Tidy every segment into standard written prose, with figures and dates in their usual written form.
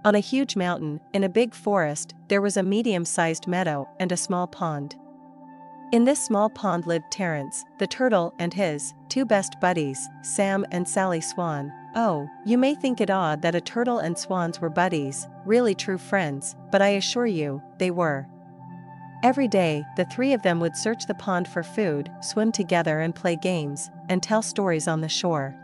On a huge mountain, in a big forest, there was a medium-sized meadow and a small pond. In this small pond lived Terrance, the turtle, and his two best buddies, Sam and Sally Swan. Oh, you may think it odd that a turtle and swans were buddies, really true friends, but I assure you, they were. Every day, the three of them would search the pond for food, swim together and play games, and tell stories on the shore.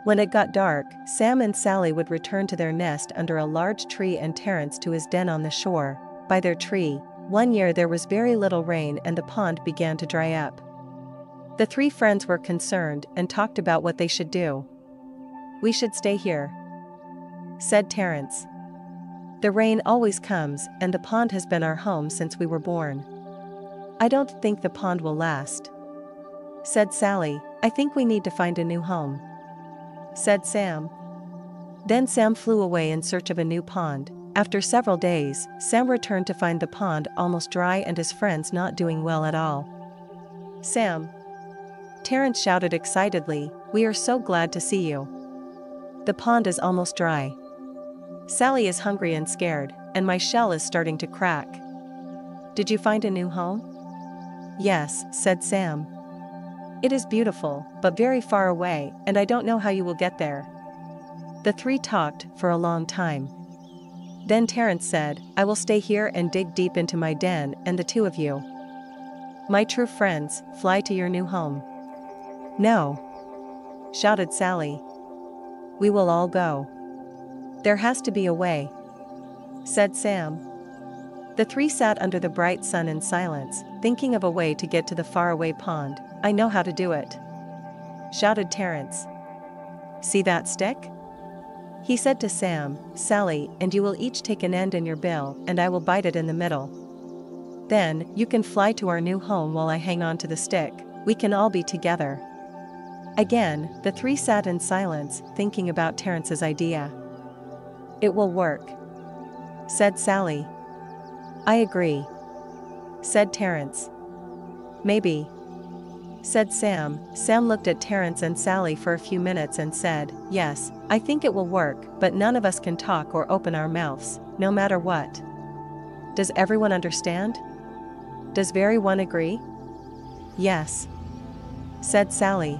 When it got dark, Sam and Sally would return to their nest under a large tree and Terrance to his den on the shore. By their tree, one year there was very little rain and the pond began to dry up. The three friends were concerned and talked about what they should do. "We should stay here," said Terrance. "The rain always comes and the pond has been our home since we were born." "I don't think the pond will last," said Sally. "I think we need to find a new home," said Sam. Then Sam flew away in search of a new pond. After several days, Sam returned to find the pond almost dry and his friends not doing well at all. "Sam," Terrance shouted excitedly, "we are so glad to see you. The pond is almost dry. Sally is hungry and scared, and my shell is starting to crack. Did you find a new home?" "Yes," said Sam. "It is beautiful, but very far away, and I don't know how you will get there." The three talked for a long time. Then Terrance said, "I will stay here and dig deep into my den, and the two of you, my true friends, fly to your new home." "No!" shouted Sally. "We will all go." "There has to be a way," said Sam. The three sat under the bright sun in silence, thinking of a way to get to the faraway pond. "I know how to do it," shouted Terrance. "See that stick?" he said to Sam, "Sally, and you will each take an end in your bill and I will bite it in the middle. Then, you can fly to our new home while I hang on to the stick. We can all be together." Again, the three sat in silence, thinking about Terrance's idea. "It will work," said Sally. "I agree," said Terrance. "Maybe," said Sam. Sam looked at Terrance and Sally for a few minutes and said, "Yes, I think it will work, but none of us can talk or open our mouths, no matter what. Does everyone understand? Does everyone agree?" "Yes," said Sally.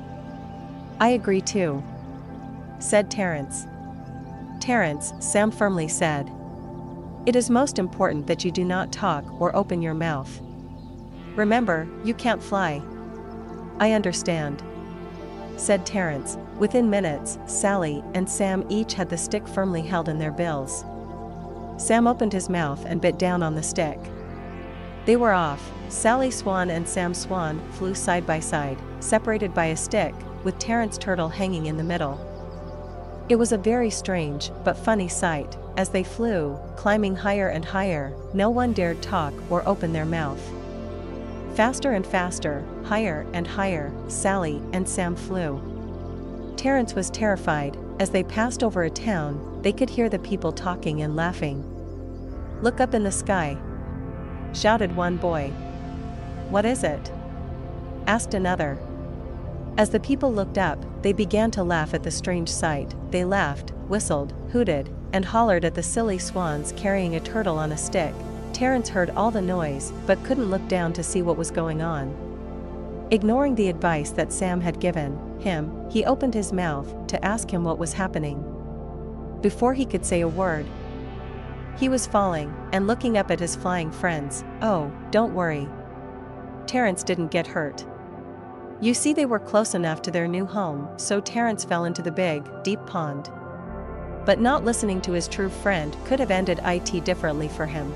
"I agree too," said Terrance. "Terrance," Sam firmly said, "it is most important that you do not talk or open your mouth. Remember, you can't fly." "I understand," said Terrance. Within minutes, Sally and Sam each had the stick firmly held in their bills. Sam opened his mouth and bit down on the stick. They were off. Sally Swan and Sam Swan flew side by side, separated by a stick, with Terrance Turtle hanging in the middle. It was a very strange but funny sight. As they flew, climbing higher and higher, no one dared talk or open their mouth. Faster and faster, higher and higher, Sally and Sam flew. Terrance was terrified. As they passed over a town, they could hear the people talking and laughing. "Look up in the sky," shouted one boy. "What is it?" asked another. As the people looked up, they began to laugh at the strange sight. They laughed, whistled, hooted, and hollered at the silly swans carrying a turtle on a stick. Terrance heard all the noise, but couldn't look down to see what was going on. Ignoring the advice that Sam had given him, he opened his mouth to ask him what was happening. Before he could say a word, he was falling and looking up at his flying friends. "Oh, don't worry. Terrance didn't get hurt." You see, they were close enough to their new home, so Terrance fell into the big, deep pond. But not listening to his true friend could have ended it differently for him.